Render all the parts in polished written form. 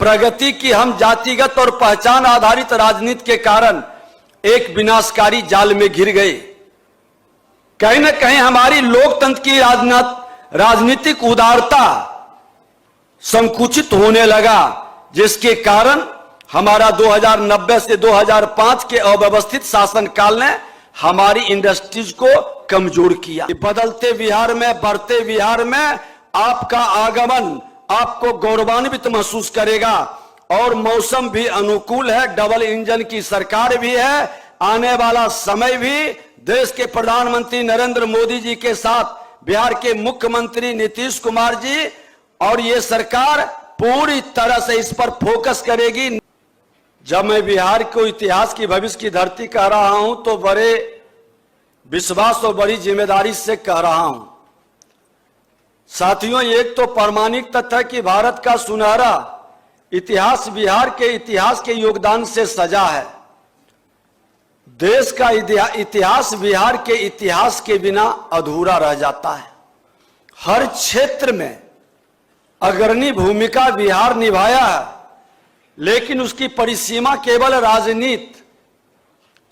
प्रगति की हम जातिगत और पहचान आधारित राजनीति के कारण एक विनाशकारी जाल में घिर गए। कहीं न कहीं हमारी लोकतंत्र की राजनीतिक उदारता संकुचित होने लगा, जिसके कारण हमारा 2090 से 2005 के अव्यवस्थित शासनकाल ने हमारी इंडस्ट्रीज को कमजोर किया। बदलते बिहार में, बढ़ते बिहार में आपका आगमन आपको गौरवान्वित महसूस करेगा और मौसम भी अनुकूल है, डबल इंजन की सरकार भी है। आने वाला समय भी देश के प्रधानमंत्री नरेंद्र मोदी जी के साथ बिहार के मुख्यमंत्री नीतीश कुमार जी और ये सरकार पूरी तरह से इस पर फोकस करेगी। जब मैं बिहार को इतिहास की, भविष्य की धरती कह रहा हूं तो बड़े विश्वास और बड़ी जिम्मेदारी से कह रहा हूं। साथियों, एक तो प्रामाणिक तथ्य है कि भारत का सुनहरा इतिहास बिहार के इतिहास के योगदान से सजा है। देश का इतिहास बिहार के इतिहास के बिना अधूरा रह जाता है। हर क्षेत्र में अग्रणी भूमिका बिहार निभाया है, लेकिन उसकी परिसीमा केवल राजनीति,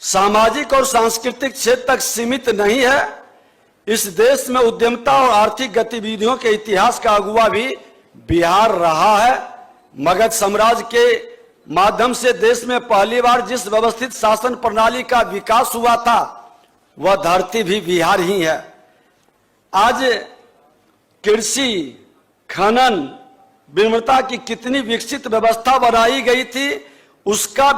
सामाजिक और सांस्कृतिक क्षेत्र तक सीमित नहीं है। इस देश में उद्यमता और आर्थिक गतिविधियों के इतिहास का अगुवा भी बिहार रहा है। मगध साम्राज्य के माध्यम से देश में पहली बार जिस व्यवस्थित शासन प्रणाली का विकास हुआ था, वह धरती भी बिहार ही है। आज कृषि, खनन, विमृता की कितनी विकसित व्यवस्था बनाई गई थी, उसका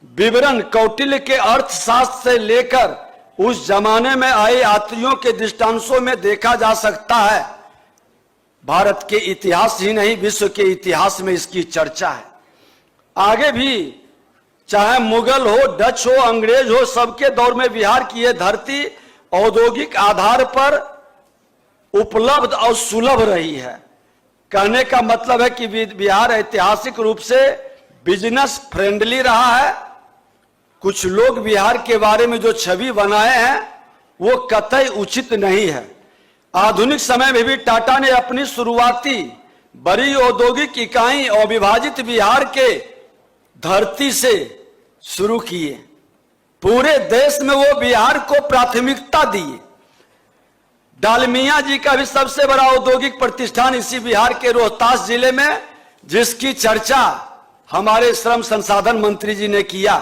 विवरण कौटिल्य के अर्थशास्त्र से लेकर उस जमाने में आए यात्रियों के दृष्टांतों में देखा जा सकता है। भारत के इतिहास ही नहीं, विश्व के इतिहास में इसकी चर्चा है। आगे भी चाहे मुगल हो, डच हो, अंग्रेज हो, सबके दौर में बिहार की यह धरती औद्योगिक आधार पर उपलब्ध और सुलभ रही है। कहने का मतलब है कि बिहार ऐतिहासिक रूप से बिजनेस फ्रेंडली रहा है। कुछ लोग बिहार के बारे में जो छवि बनाए हैं वो कतई उचित नहीं है। आधुनिक समय में भी टाटा ने अपनी शुरुआती बड़ी औद्योगिक इकाई अविभाजित बिहार के धरती से शुरू किए। पूरे देश में वो बिहार को प्राथमिकता दिए। डालमिया जी का भी सबसे बड़ा औद्योगिक प्रतिष्ठान इसी बिहार के रोहतास जिले में, जिसकी चर्चा हमारे श्रम संसाधन मंत्री जी ने किया।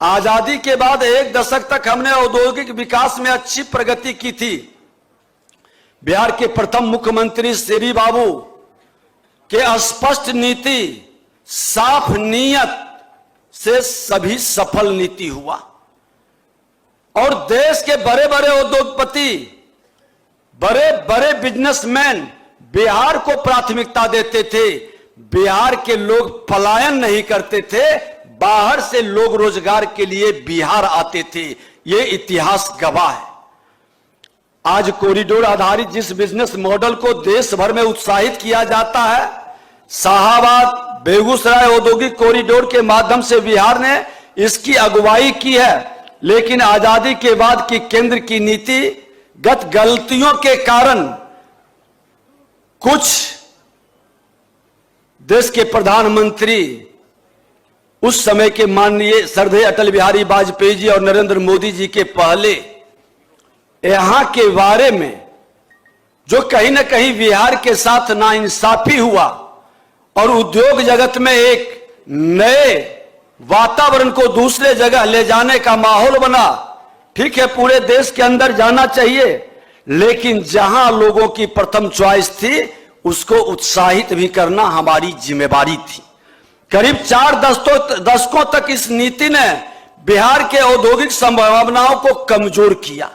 आजादी के बाद एक दशक तक हमने औद्योगिक विकास में अच्छी प्रगति की थी। बिहार के प्रथम मुख्यमंत्री श्री बाबू के स्पष्ट नीति, साफ नीयत से सभी सफल नीति हुआ और देश के बड़े बड़े उद्योगपति, बड़े बड़े बिजनेसमैन बिहार को प्राथमिकता देते थे। बिहार के लोग पलायन नहीं करते थे, बाहर से लोग रोजगार के लिए बिहार आते थे। ये इतिहास गवाह है। आज कॉरिडोर आधारित जिस बिजनेस मॉडल को देश भर में उत्साहित किया जाता है, शाहाबाद बेगूसराय औद्योगिक कॉरिडोर के माध्यम से बिहार ने इसकी अगुवाई की है। लेकिन आजादी के बाद की केंद्र की नीतिगत गलतियों के कारण कुछ देश के प्रधानमंत्री उस समय के माननीय श्रद्धेय अटल बिहारी वाजपेयी जी और नरेंद्र मोदी जी के पहले यहां के बारे में जो कहीं ना कहीं बिहार के साथ नाइंसाफी हुआ और उद्योग जगत में एक नए वातावरण को दूसरे जगह ले जाने का माहौल बना। ठीक है, पूरे देश के अंदर जाना चाहिए, लेकिन जहां लोगों की प्रथम चॉइस थी उसको उत्साहित भी करना हमारी जिम्मेदारी थी। करीब 4 दशकों तक इस नीति ने बिहार के औद्योगिक संभावनाओं को कमजोर किया।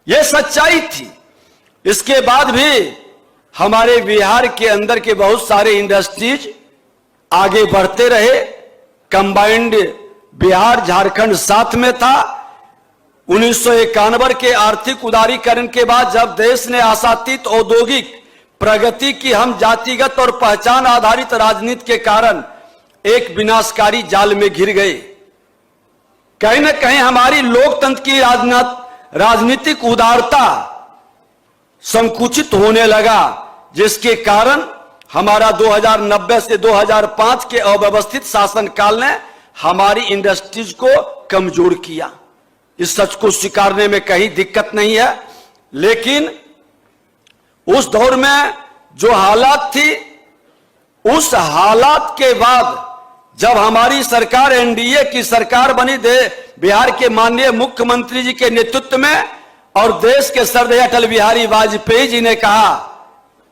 यह सच्चाई थी। इसके बाद भी हमारे बिहार के अंदर के बहुत सारे इंडस्ट्रीज आगे बढ़ते रहे। कंबाइंड बिहार झारखंड साथ में था। 1991 के आर्थिक उदारीकरण के बाद जब देश ने आशातीत औद्योगिक प्रगति की हम जातिगत और पहचान आधारित राजनीति के कारण एक विनाशकारी जाल में घिर गए। कहीं न कहीं हमारी लोकतंत्र की राजनीतिक उदारता संकुचित होने लगा, जिसके कारण हमारा 2090 से 2005 के अव्यवस्थित शासनकाल ने हमारी इंडस्ट्रीज को कमजोर किया। इस सच को स्वीकारने में कहीं दिक्कत नहीं है, लेकिन उस दौर में जो हालात थी, उस हालात के बाद जब हमारी सरकार एनडीए की सरकार बनी, बिहार के माननीय मुख्यमंत्री जी के नेतृत्व में, और देश के श्रद्धेय अटल बिहारी वाजपेयी जी ने कहा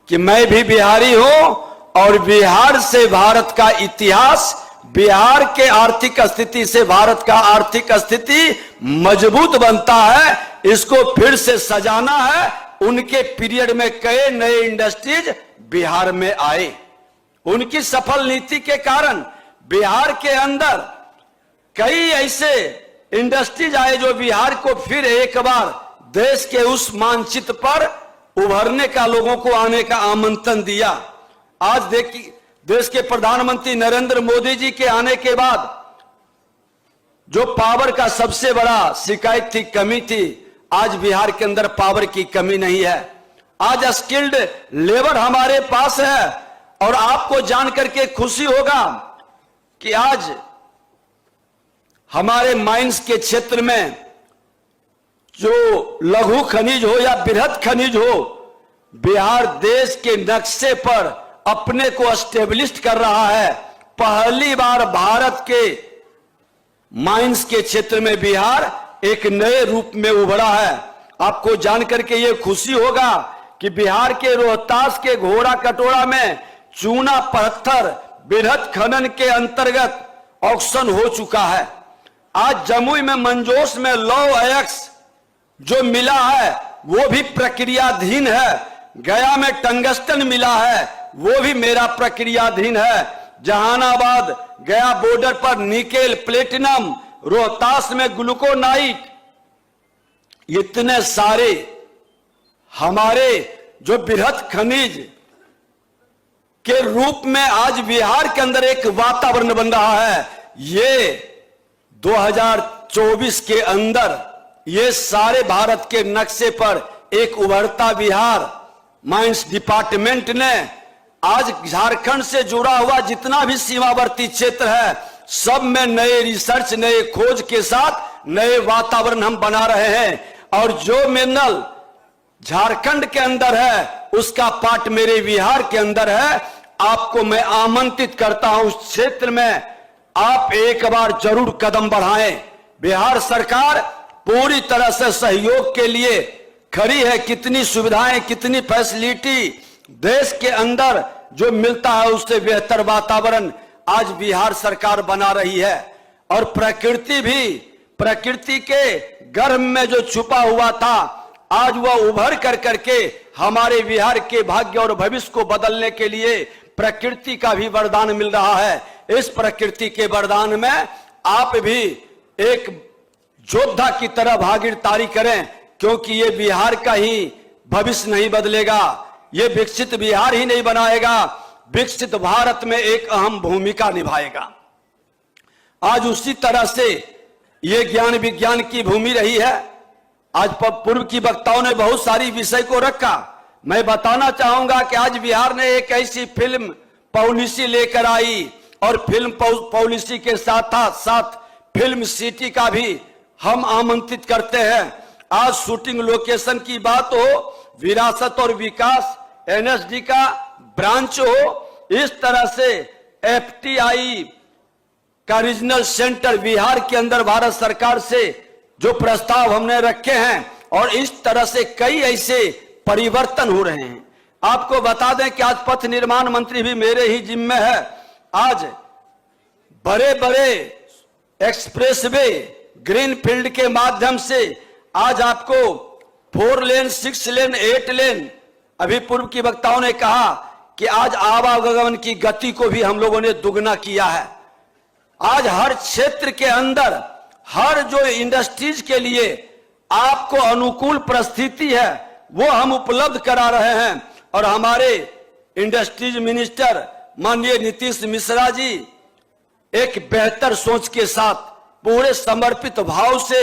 कि मैं भी बिहारी हूं और बिहार से भारत का इतिहास, बिहार के आर्थिक स्थिति से भारत का आर्थिक स्थिति मजबूत बनता है, इसको फिर से सजाना है। उनके पीरियड में कई नए इंडस्ट्रीज बिहार में आए। उनकी सफल नीति के कारण बिहार के अंदर कई ऐसे इंडस्ट्रीज आए जो बिहार को फिर एक बार देश के उस मानचित्र पर उभरने का, लोगों को आने का आमंत्रण दिया। आज देखिए, देश के प्रधानमंत्री नरेंद्र मोदी जी के आने के बाद जो पावर का सबसे बड़ा शिकायत थी, कमी थी, आज बिहार के अंदर पावर की कमी नहीं है। आज स्किल्ड लेबर हमारे पास है। और आपको जानकर के खुशी होगा कि आज हमारे माइंस के क्षेत्र में जो लघु खनिज हो या बृहद खनिज हो, बिहार देश के नक्शे पर अपने को स्टेब्लिश कर रहा है। पहली बार भारत के माइंस के क्षेत्र में बिहार एक नए रूप में उभरा है। आपको जानकर के ये खुशी होगा कि बिहार के रोहतास के घोड़ा कटोरा में चूना पत्थर बृहद खनन के अंतर्गत ऑक्शन हो चुका है। आज जमुई में मंजोस में लौह अयस्क जो मिला है वो भी प्रक्रियाधीन है। गया में टंगस्टन मिला है, वो भी मेरा प्रक्रियाधीन है। जहानाबाद गया बॉर्डर पर निकेल, प्लेटिनम, रोहतास में ग्लूकोनाइट, इतने सारे हमारे जो बृहद खनिज के रूप में आज बिहार के अंदर एक वातावरण बन रहा है। ये 2024 के अंदर ये सारे भारत के नक्शे पर एक उभरता बिहार। माइंस डिपार्टमेंट ने आज झारखंड से जुड़ा हुआ जितना भी सीमावर्ती क्षेत्र है, सब में नए रिसर्च, नए खोज के साथ नए वातावरण हम बना रहे हैं। और जो मिनरल झारखंड के अंदर है उसका पार्ट मेरे बिहार के अंदर है। आपको मैं आमंत्रित करता हूं उस क्षेत्र में आप एक बार जरूर कदम बढ़ाएं। बिहार सरकार पूरी तरह से सहयोग के लिए खड़ी है। कितनी सुविधाएं, कितनी फैसिलिटी देश के अंदर जो मिलता है उससे बेहतर वातावरण आज बिहार सरकार बना रही है। और प्रकृति भी, प्रकृति के गर्भ में जो छुपा हुआ था आज वह उभर कर करके हमारे बिहार के भाग्य और भविष्य को बदलने के लिए प्रकृति का भी वरदान मिल रहा है। इस प्रकृति के वरदान में आप भी एक योद्धा की तरह भागीदारी करें, क्योंकि ये बिहार का ही भविष्य नहीं बदलेगा, ये विकसित बिहार ही नहीं बनाएगा, विकसित भारत में एक अहम भूमिका निभाएगा। आज उसी तरह से ये ज्ञान विज्ञान की भूमि रही है। आज पूर्व की वक्ताओं ने बहुत सारी विषय को रखा। मैं बताना चाहूंगा कि आज बिहार ने एक ऐसी फिल्म पॉलिसी लेकर आई और फिल्म पॉलिसी के साथ साथ फिल्म सिटी का भी हम आमंत्रित करते हैं। आज शूटिंग लोकेशन की बात हो, विरासत और विकास एनएसडी का ब्रांच हो, इस तरह से एफटीआई का रीजनल सेंटर बिहार के अंदर भारत सरकार से जो प्रस्ताव हमने रखे हैं, और इस तरह से कई ऐसे परिवर्तन हो रहे हैं। आपको बता दें कि आज पथ निर्माण मंत्री भी मेरे ही जिम्मे है। आज बड़े बड़े एक्सप्रेसवे ग्रीन फील्ड के माध्यम से आज आपको 4 लेन, 6 लेन, 8 लेन, अभी पूर्व की वक्ताओं ने कहा कि आज आवागमन की गति को भी हम लोगों ने दुगना किया है। आज हर क्षेत्र के अंदर हर जो इंडस्ट्रीज के लिए आपको अनुकूल परिस्थिति है वो हम उपलब्ध करा रहे हैं। और हमारे इंडस्ट्रीज मिनिस्टर माननीय नीतीश मिश्रा जी एक बेहतर सोच के साथ पूरे समर्पित भाव से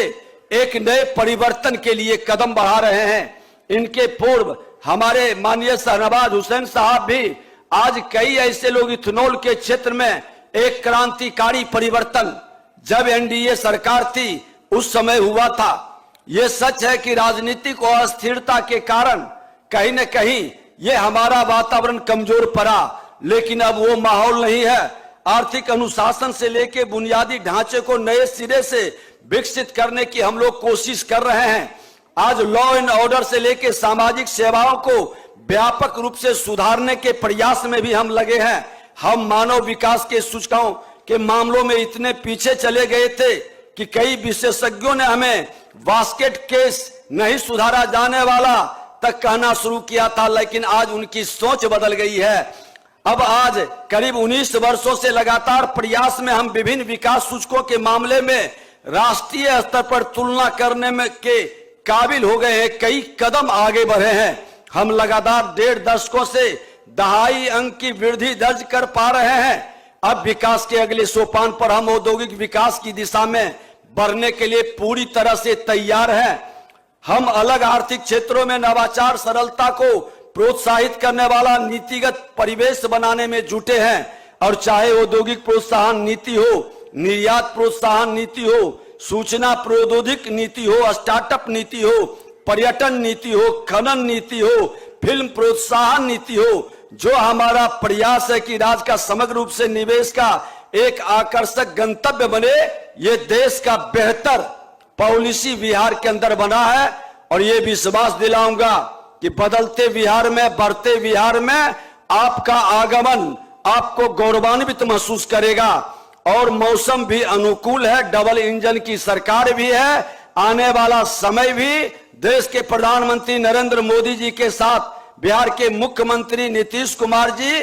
एक नए परिवर्तन के लिए कदम बढ़ा रहे हैं। इनके पूर्व हमारे माननीय शहनवाज हुसैन साहब भी आज कई ऐसे लोग इथेनॉल के क्षेत्र में एक क्रांतिकारी परिवर्तन जब एनडीए सरकार थी उस समय हुआ था। यह सच है कि राजनीतिक अस्थिरता के कारण कहीं न कहीं यह हमारा वातावरण कमजोर पड़ा, लेकिन अब वो माहौल नहीं है। आर्थिक अनुशासन से लेकर बुनियादी ढांचे को नए सिरे से विकसित करने की हम लोग कोशिश कर रहे हैं। आज लॉ एंड ऑर्डर से लेकर सामाजिक सेवाओं को व्यापक रूप से सुधारने के प्रयास में भी हम लगे हैं। हम मानव विकास के सूचकांकों के मामलों में इतने पीछे चले गए थे कि कई विशेषज्ञों ने हमें बास्केट केस नहीं सुधारा जाने वाला तक कहना शुरू किया था, लेकिन आज उनकी सोच बदल गई है। अब आज करीब 19 वर्षों से लगातार प्रयास में हम विभिन्न विकास सूचकों के मामले में राष्ट्रीय स्तर पर तुलना करने में के काबिल हो गए हैं, कई कदम आगे बढ़े हैं। हम लगातार 1.5 दशकों से दहाई अंक की वृद्धि दर्ज कर पा रहे हैं। अब विकास के अगले सोपान पर हम औद्योगिक विकास की दिशा में बढ़ने के लिए पूरी तरह से तैयार हैं। हम अलग आर्थिक क्षेत्रों में नवाचार, सरलता को प्रोत्साहित करने वाला नीतिगत परिवेश बनाने में जुटे हैं, और चाहे औद्योगिक प्रोत्साहन नीति हो, निर्यात प्रोत्साहन नीति हो, सूचना प्रौद्योगिकी नीति हो, स्टार्टअप नीति हो, पर्यटन नीति हो, खनन नीति हो, फिल्म प्रोत्साहन नीति हो, जो हमारा प्रयास है कि राज्य का समग्र रूप से निवेश का एक आकर्षक गंतव्य बने। ये देश का बेहतर पॉलिसी बिहार के अंदर बना है, और ये विश्वास दिलाऊंगा कि बदलते बिहार में, बढ़ते बिहार में आपका आगमन आपको गौरवान्वित महसूस करेगा। और मौसम भी अनुकूल है, डबल इंजन की सरकार भी है, आने वाला समय भी देश के प्रधानमंत्री नरेंद्र मोदी जी के साथ बिहार के मुख्यमंत्री नीतीश कुमार जी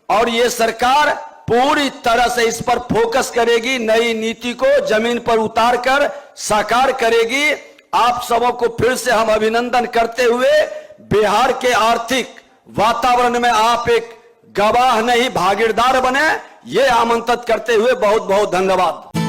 और ये सरकार पूरी तरह से इस पर फोकस करेगी, नई नीति को जमीन पर उतार कर साकार करेगी। आप सबों को फिर से हम अभिनंदन करते हुए बिहार के आर्थिक वातावरण में आप एक गवाह नहीं भागीदार बने, ये आमंत्रित करते हुए बहुत बहुत धन्यवाद।